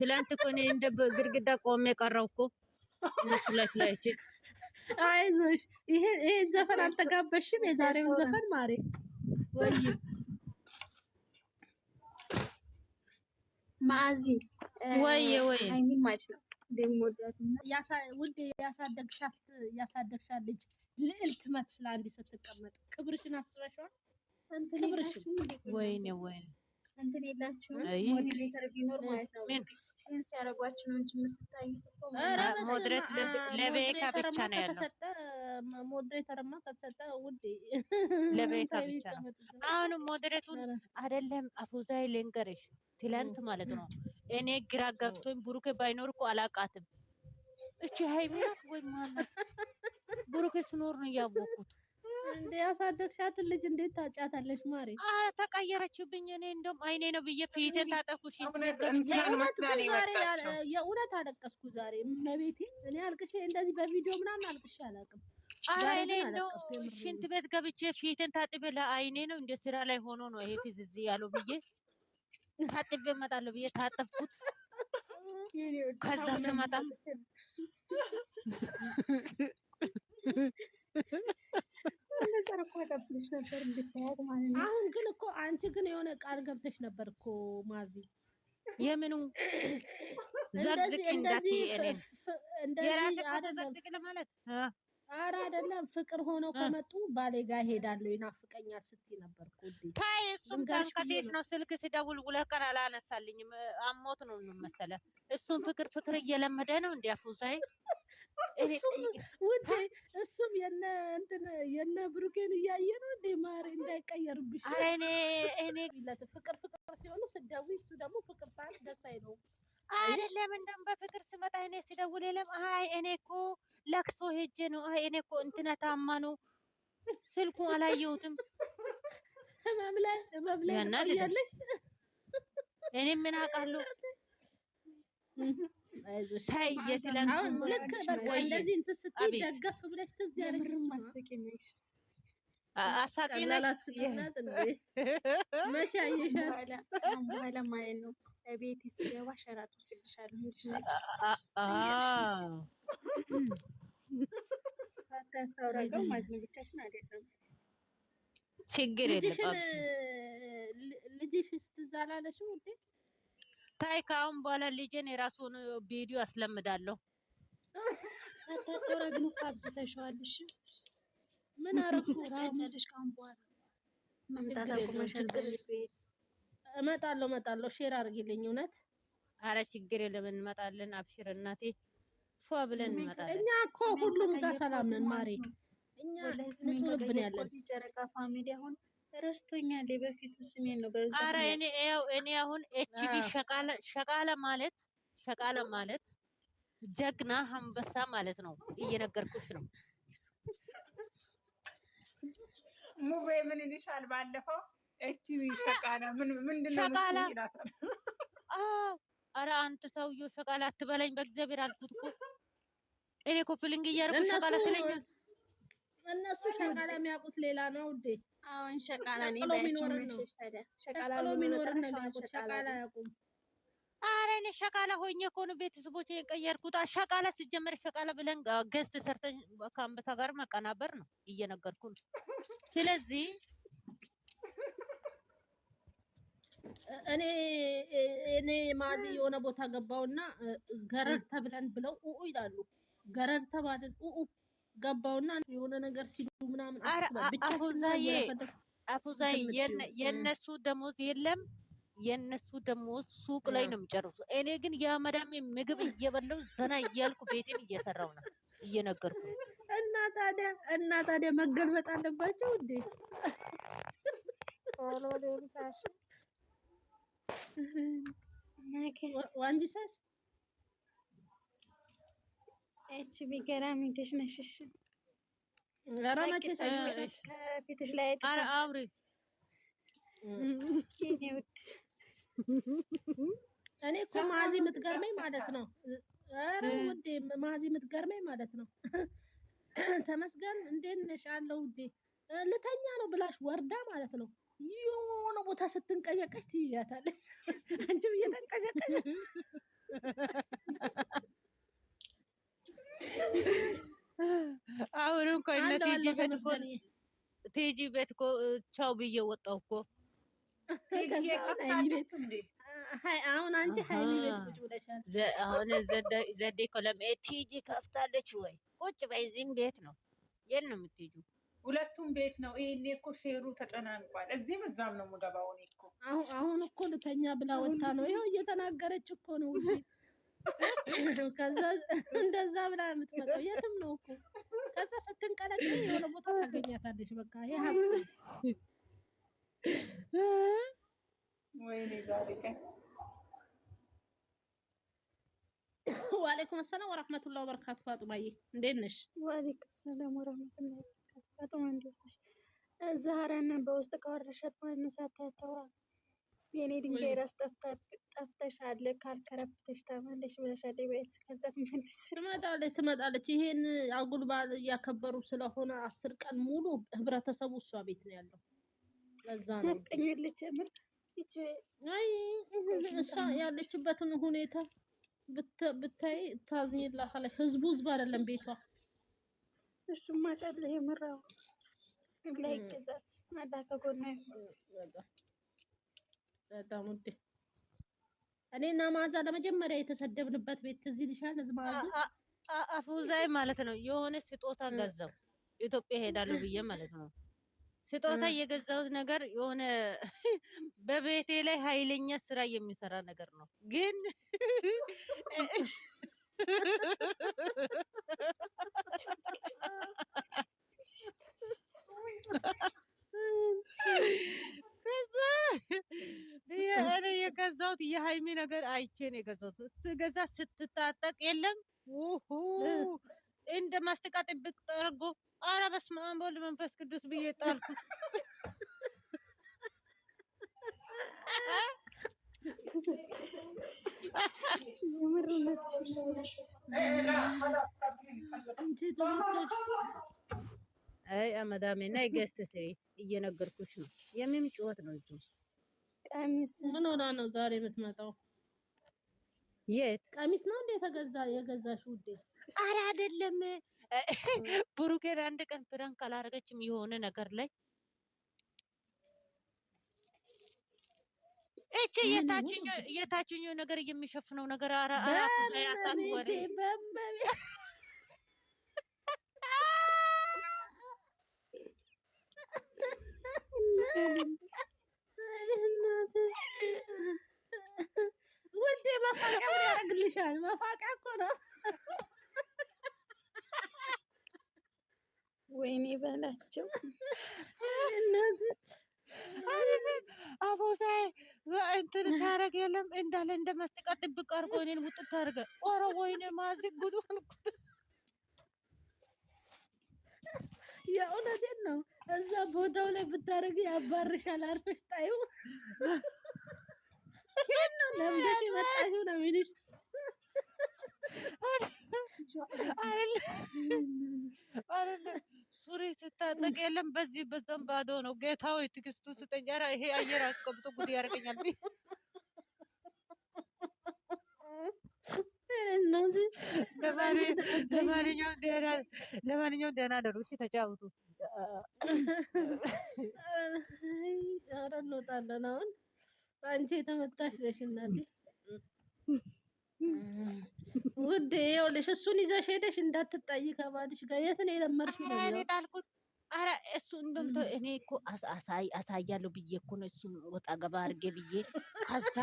ትላንት እኮ እኔ እንደ ግድግዳ ቆሜ ቀረው እኮ እነሱ ላይ ፍላይቼ። አይዞሽ፣ ይሄ ዘፈን አልተጋበሽም? የዛሬውን ዘፈን ማሬ ወይ ማዚ ወይ አይኒ ማለት ነው ደሞዳትና ውድ ያሳደግሻት ልጅ ልዕልት ትመስላ እንዲህ ስትቀመጥ ክብርሽን አስበሽዋል? ወይኔ እንትን የላችሁም ሞዴሬተር ቢኖር ማለት ነው ሴንስ ያደርጓችሁ ነው እንጂ የምትታዩት እኮ ሞዴሬት ለቤካ ብቻ ነው ያለው። ሞዴሬተርማ ከተሰጠ ውዴ ለቤካ ብቻ ነው። አሁን ሞዴሬቱን አይደለም አፉዛይ ልንገርሽ፣ ትላንት ማለት ነው እኔ ግራ ገብቶኝ ብሩኬ ባይኖር እኮ አላቃትም። እቺ ሃይሚ ናት ወይ ማነው? ብሩኬ ስኖር ነው ያወቅኩት። እንዴ ያሳደግሻትን ልጅ እንዴት ታጫታለሽ ማሬ? ተቀየረችብኝ። እኔ እንደውም አይኔ ነው ብዬ ፊቴን ታጠኩሽ። የእውነት አለቀስኩ ዛሬ መቤቴ። እኔ አልቅሼ እንደዚህ በቪዲዮ ምናምን አልቅሼ አላውቅም። እኔ እንደው ሽንት ቤት ገብቼ ፊቴን ታጥቤ ለአይኔ ነው እንደ ስራ ላይ ሆኖ ነው ይሄ ፊዝዝ ያለው ብዬ ታጥቤ እመጣለሁ ብዬ ታጠብኩት። ከዛ ስመጣ አሁን ግን እኮ አንቺ ግን የሆነ ቃል ገብተሽ ነበር እኮ ማዚ። የምኑ ዘግዝቅ እንዳትዪ የራሴ ዘግዝቅ ለማለት ኧረ አይደለም፣ ፍቅር ሆነው ከመጡ ባሌ ጋር ሄዳለሁ ይናፍቀኛል ስትይ ነበር እኮ እንዴ። ታይ እሱም ከሴት ነው ስልክ ሲደውል 2 ቀን አላነሳልኝም። አሞት ነው መሰለ። እሱም ፍቅር እየለመደ ነው እንዴ አፉዛይ ውዴ። እሱም የነ ብሩኬን እያየ ነው እንዴ ማሬ፣ እንዳይቀየርብሽ። አረ እኔ ፍቅር ሲሆኑ ስደውይ እሱ ደግሞ ፍቅር ሳይል ደስ አይለውም። አይደለም እንደም በፍቅር ስመጣ እኔ ሲደውል የለም። አይ እኔ እኮ ለቅሶ ሄጄ ነው። አይ እኔ እኮ እንትና ታማ ነው። ስልኩ አላየሁትም። ህመም ላይ ያለሽ እኔ ምን አውቃለሁ። አይዞሽ ታይ የስላንት ልክ በቃ እንደዚህ እንትን ስትይ ደገፍ ብለሽ ትዝ ያለሽ አሳቂና ላስብናት እንዴ መቼ አየሻት? በኋላ ማለት ነው ቤት ሲገባ ሸራቱ ትልሻለሁ ማለት ነው። ብቻሽን አይደለም ችግር የለም። ልጅሽ ትዝ አላለሽም እንዴ? ታይ ከአሁን በኋላ ልጄን የራሱን ቪዲዮ አስለምዳለሁ። ታታራ ግን እኮ አብዝተሽዋል። እሺ ምን አረኩ? ታጨልሽ ካሁን በኋላ መምጣት አቁመሻል። ቤት እመጣለሁ። ሼር አድርጊልኝ። እውነት አረ ችግር የለም እንመጣለን። አብሽር እናቴ ፏ ብለን እንመጣለን። እኛ እኮ ሁሉም ጋር ሰላም ነን ማሬ። እኛ ንጹህ ልብ ነው ያለን። ጨረቃ ፋሚሊ አሁን ረስቶኛል። በፊቱ ስሜን ነው በዛ። አረ እኔ አሁን ኤችዲ ሸቃላ ማለት ጀግና አንበሳ ማለት ነው። እየነገርኩሽ ነው። ሙቤ ምን ይልሻል? ባለፈው ኤችዲ ሸቃላ ምንድነው ይላታል። አረ አንተ ሰውዬው ሸቃላ አትበለኝ በእግዚአብሔር አልኩት እኮ። እኔ እኮ ፕሊንግ እያደረኩ ሸቃላ ትለኛል። እነሱ ሸቃላ የሚያውቁት ሌላ ነው እንዴ? አሁን ሸቃላ ነው ባያችሁሽ። ታዲያ ሸቃላ ነው ሸቃላ ያውቁም። አረ እኔ ሸቃላ ሆኜ እኮ ነው ቤተሰቦቼን የቀየርኩት። ሸቃላ ሲጀመር ሸቃላ ብለን ገዝት ሰርተን ከአንበሳ ጋር መቀናበር ነው እየነገርኩ ነው። ስለዚህ እኔ ማዚ የሆነ ቦታ ገባውና ገረርተ ብለን ብለው ይላሉ። ገረርተ ማለት ገባውና የሆነ ነገር ሲሉ ምናምን አፉዛዬ የነሱ ደሞዝ የለም። የነሱ ደሞዝ ሱቅ ላይ ነው የሚጨርሱ። እኔ ግን የአመዳሜ ምግብ እየበላሁ ዘና እያልኩ ቤቴን እየሰራው ነው እየነገርኩ። እና ታዲያ መገልበጥ አለባቸው እንዴ? ዋንጂሳስ እቺ ቢገራም እንዴሽ ነሽሽ? ገራማቼ ከፊትሽ ላይ አረ አውሪ እኔ እኮ ማዚ የምትገርመኝ ማለት ነው። አረ ውዴ ማዚ የምትገርመኝ ማለት ነው። ተመስገን እንዴት ነሽ አለው ውዴ ልተኛ ነው ብላሽ ወርዳ ማለት ነው። የሆነ ቦታ ስትንቀየቀሽ ትይያታለሽ። አንቺም እየተንቀየቀሽ ቲጂ ቤት እኮ ቲጂ ቤት እኮ ቻው ብዬ ወጣሁ እኮ። አሁን አንቺ ሀይሚ ቤት ቁጭ ብለሻል። አሁን ዘዴ እኮ ቲጂ ከፍታለች ወይ? ቁጭ በይ እዚህም ቤት ነው። የት ነው የምትሄጂው? ሁለቱም ቤት ነው። ይሄኔ እኮ ሼሩ ተጨናንቋል። እዚህም እዛም ነው የምገባው እኔ እኮ። አሁን እኮ ልተኛ ብላ ወጣ ነው። ይኸው እየተናገረች እኮ ነው። ከዛ እንደዛ ብላ የምትመጣው የትም ነው እኮ። ከዛ ስትንቀለቀል የሆነ ቦታ ታገኛታለች። በቃ ይሄ ሀብት ወይኔ ዛሬ ቀን ወአለይኩም ሰላም ወራህመቱላሂ ወበረካቱ። ፋጡማዬ እንዴት ነሽ? ወአለይኩም ሰላም ወራህመቱላሂ ወበረካቱ። ፋጡማ እንዴት ነሽ? ዛህራና በውስጥ ካወራሻት ማነው ሳታተዋ የኔ ድንጋይ ራስ ጠፍተሻል፣ ካልከረፍተሽ ታማለሽ ብለሻል። ቤት ከዛ ትመጣለች። ይሄን አጉል በዓል እያከበሩ ስለሆነ 10 ቀን ሙሉ ህብረተሰቡ እሷ ቤት ነው ያለው። ለዛ ነው ናፍቀኛለች። ምር እሷ ያለችበትን ሁኔታ ብታይ ታዝኝላታለች። ህዝቡ አይደለም ቤቷ። እሱማ ቀለ የምራው ላይ ገዛት አዳከጎና በጣም ውዴ እኔና ማዛ ለመጀመሪያ የተሰደብንበት ቤት ትዝ ይልሻል? አፉዛይ ማለት ነው። የሆነ ስጦታ ገዛው ኢትዮጵያ ሄዳለሁ ብዬ ማለት ነው። ስጦታ የገዛሁት ነገር የሆነ በቤቴ ላይ ኃይለኛ ስራ የሚሰራ ነገር ነው። ግን እኔ የገዛሁት የሃይሚ ነገር አይቼ ነው የገዛሁት። ስገዛ ስትታጠቅ የለም እንደ ማስቲካ ጥብቅ ጠርጎ ኧረ በስመ አብ ወወልድ መንፈስ ቅዱስ ብዬ ጣልኩት። አይ አመዳሜ ናይ ገስት ስሪ እየነገርኩሽ ነው። የምን ጭወት ነው እዚህ ውስጥ? ቀሚስ ምን ሆና ነው ዛሬ የምትመጣው? የት ቀሚስ ነው እንዴ የገዛሽ ውዴ? ኧረ አይደለም። ብሩኬን አንድ ቀን ፍራንክ አላረገችም የሆነ ነገር ላይ እቺ የታችኛው ነገር የሚሸፍነው ነገር አራቱ ላይ አታስወሪ። ውዴ መፋቂያ ምን ያደርግልሻል? መፋቂያ እኮ ነው። ወይኔ በላቸው አቦሳይ እንትን ሳረግ የለም እንዳለ እንደ ማስቲካ ጥብቅ አድርጎ እኔን ውጥት አድርገ። ኧረ ወይኔ ማዚ ጉዱን የእውነቴን ነው። እዛ ቦታው ላይ ብታረጊ ያባርሻል። አርፈሽ ጣዩ። ይሄን ነው ለምደሽ የመጣሽው ነው የሚልሽ። አይደለም ሱሪ ስታጠቅ የለም በዚህ በዛም ባዶ ነው። ጌታ ሆይ ትዕግስቱ ስጠኝ። ኧረ ይሄ አየር አስቀምጦ ጉድ ያደርገኛል። ለማንኛውም ደህና ደሩ። እሺ ተጫውቱ። ኧረ እንወጣለን አሁን። አንቺ የተመታሽ ነሽ እናቴ ውዴ። ይኸውልሽ እሱን ይዘሽ ሄደሽ እንዳትጣይ ከባልሽ ጋር። የት ነው የለመድሽው? ነው እኔ ጣልኩት። ኧረ እሱ እንደምታ እኔ እኮ አሳያለሁ ብዬ እኮ ነው እሱን ወጣ ገባ አድርጌ ብዬ ከዛ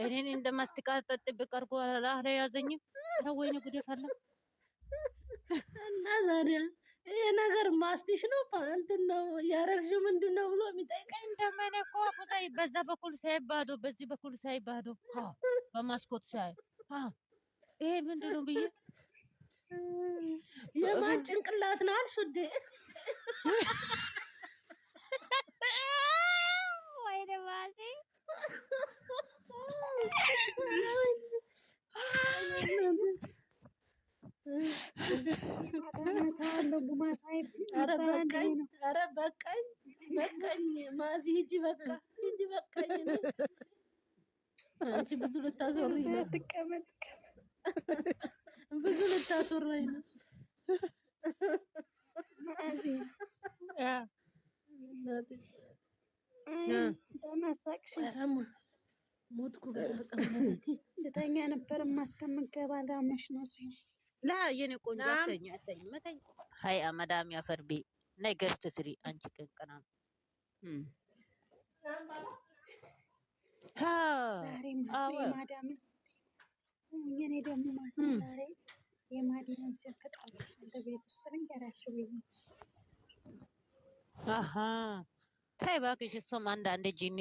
እኔን እንደማስቲካ ጥብቅ አድርጎ አልያዘኝም። ኧረ ወይኔ ጉዴ ፈላ። እና ዛሬ ይሄ ነገር ማስቲሽ ነው እንትን ነው ያረግሽው ምንድን ነው ብሎ የሚጠይቀኝ እንደምን እኮ አፉዛይ በዛ በኩል ሳይ ባዶ፣ በዚህ በኩል ሳይ ባዶ፣ በማስኮት ሳይ ይሄ ምንድን ነው ብዬ የማን ጭንቅላት ነው አልሽ ውዴ? ወይኔ ማዚ ኧረ በቃኝ ማዚ ሂጂ በቃ ሂጂ በቃኝ። አንቺ ብዙ ልታዞሪኝ ነው። ብዙ ልታዞሪኝ ነው። ማዚ ደናሳቅሽ ሞትኩ በሳቅ ማለት ልተኛ ነበር ማስከምገባ ዳመሽ ነው ሲሆን ላ የኔ ቆንጆ አተኝ መተኝ ሃይ አመዳም ያፈርቤ ነይ ገዝት ስሪ አንቺ ቀንቀና ዛሬ የማዳምን የኔ ደግሞ ማለት ነው ዛሬ የማዳምን ስልክ ጠፋሽ አንተ ቤት ውስጥ ልንገራችሁ ቤት ውስጥ አሃ ታይ እባክሽ እሷም አንዳንዴ ጂኒ